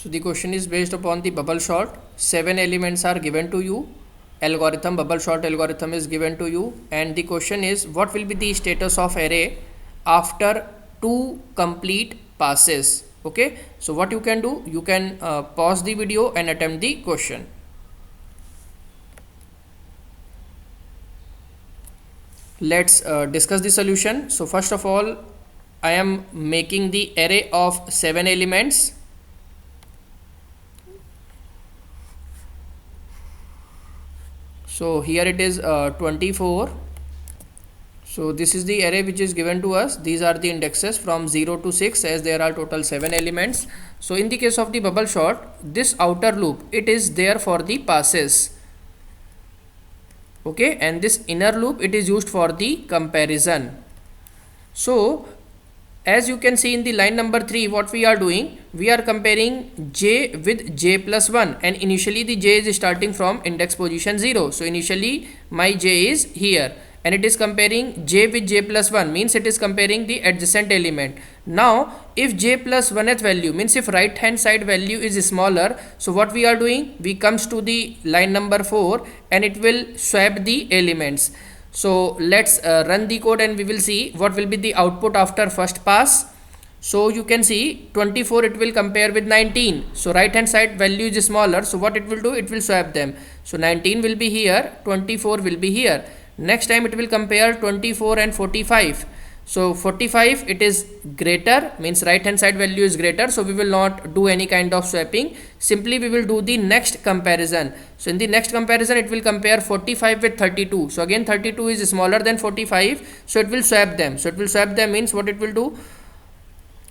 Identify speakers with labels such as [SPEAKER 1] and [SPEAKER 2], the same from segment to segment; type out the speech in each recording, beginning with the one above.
[SPEAKER 1] So the question is based upon the bubble sort. 7 elements are given to you. Algorithm, bubble sort algorithm is given to you, and the question is what will be the status of array after 2 complete passes. Okay, so what you can do, you can pause the video and attempt the question. Let's discuss the solution. So first of all, I am making the array of 7 elements. So here it is 24. So this is the array which is given to us. These are the indexes from 0 to 6, as there are total 7 elements. So in the case of the bubble sort, this outer loop, it is there for the passes. Okay, and this inner loop, it is used for the comparison. So as you can see in the line number 3, what we are doing, we are comparing j with j plus 1, and initially the j is starting from index position 0. So initially my j is here, and it is comparing j with j plus 1, means it is comparing the adjacent element. Now if j plus 1th value, means if right hand side value is smaller, so what we are doing, we comes to the line number 4 and it will swap the elements. So let's run the code and we will see what will be the output after first pass. So you can see 24, it will compare with 19. So right hand side value is smaller, so what it will do, it will swap them. So 19 will be here, 24 will be here. Next time it will compare 24 and 45. So 45, it is greater, means right hand side value is greater, so we will not do any kind of swapping. Simply we will do the next comparison. So in the next comparison, it will compare 45 with 32. So again 32 is smaller than 45, so it will swap them. So it will swap them means what it will do,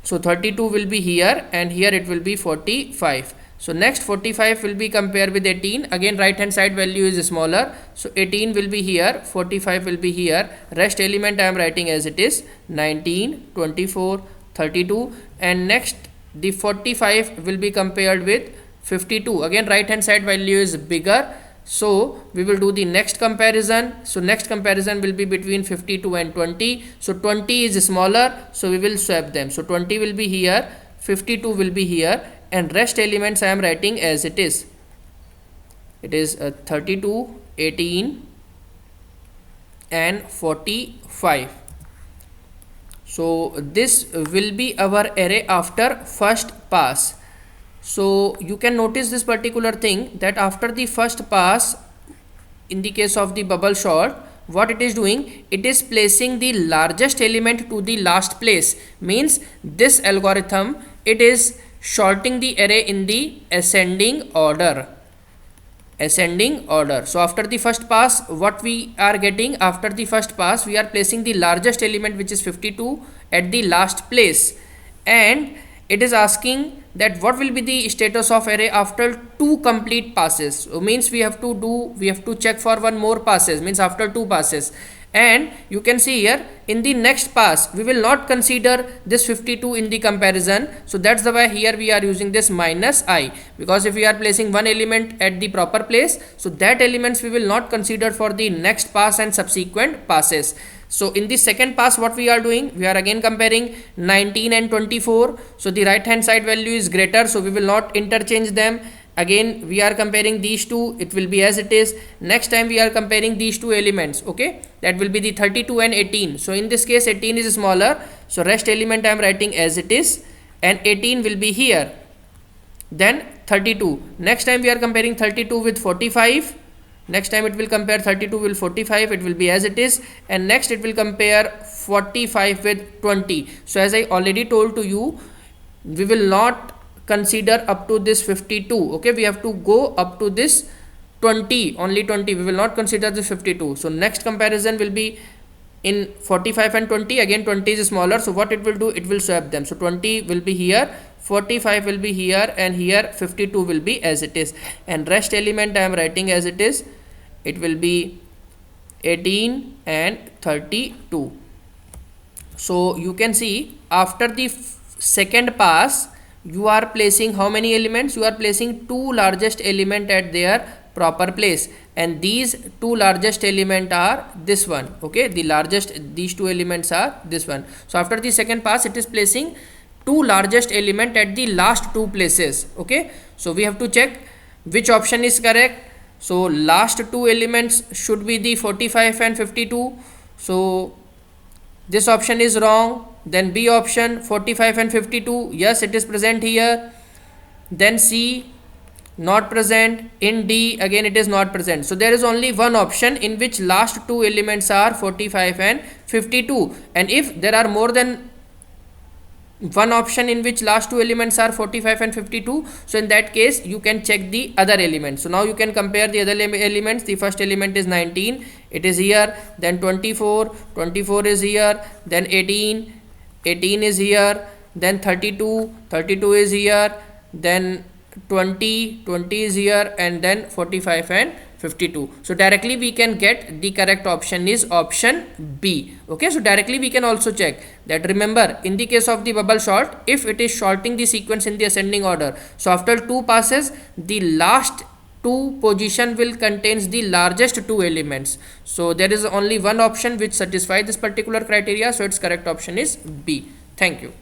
[SPEAKER 1] so 32 will be here and here it will be 45. So next 45 will be compared with 18. Again right hand side value is smaller, so 18 will be here, 45 will be here. Rest element I am writing as it is 19, 24, 32, and next the 45 will be compared with 52. Again right hand side value is bigger, so we will do the next comparison. So next comparison will be between 52 and 20. So 20 is smaller, so we will swap them. So 20 will be here, 52 will be here, and rest elements I am writing as it is. It is 32, 18 and 45. So this will be our array after first pass. So you can notice this particular thing, that after the first pass, in the case of the bubble sort, what it is doing, it is placing the largest element to the last place. Means this algorithm, it is sorting the array in the ascending order. So after the first pass, what we are getting, after the first pass, we are placing the largest element, which is 52, at the last place, and it is asking that what will be the status of array after 2 complete passes. So means we have to check for one more passes, means after 2 passes. And you can see here, in the next pass we will not consider this 52 in the comparison. So that's the way here we are using this minus I, because if we are placing one element at the proper place, so that elements we will not consider for the next pass and subsequent passes. So in the second pass, what we are doing, we are again comparing 19 and 24. So the right hand side value is greater, so we will not interchange them. Again we are comparing these two, it will be as it is. Next time we are comparing these two elements, okay, that will be the 32 and 18. So in this case 18 is smaller, so rest element I am writing as it is, and 18 will be here, then 32. Next time we are comparing 32 with 45. Next time it will compare 32 with 45, it will be as it is, and next it will compare 45 with 20. So as I already told to you, we will not consider up to this 52, okay, we have to go up to this 20, only 20, we will not consider this 52. So next comparison will be in 45 and 20. Again 20 is smaller, so what it will do, it will swap them. So 20 will be here, 45 will be here, and here 52 will be as it is, and rest element I am writing as it is. It will be 18 and 32. So you can see after the second pass, you are placing how many elements? You are placing 2 largest element at their proper place, and these 2 largest element are this one, okay, the largest, these 2 elements are this one. So after the second pass, it is placing two largest element at the last two places. Okay, so we have to check which option is correct. So last two elements should be the 45 and 52. So this option is wrong. Then B option, 45 and 52, yes, it is present here. Then C, not present. In D, again it is not present. So there is only one option in which last two elements are 45 and 52. And if there are more than one option in which last two elements are 45 and 52, so in that case you can check the other elements. So now you can compare the other elements. The first element is 19, it is here. Then 24, 24 is here. Then 18, 18 is here. Then 32, 32 is here. Then 20, 20 is here. And then 45 and 52. So directly we can get the correct option is option B. Okay, so directly we can also check that. Remember, in the case of the bubble sort, if it is sorting the sequence in the ascending order, so after 2 passes, the last 2 position will contains the largest 2 elements. So there is only one option which satisfies this particular criteria, so its correct option is B. Thank you.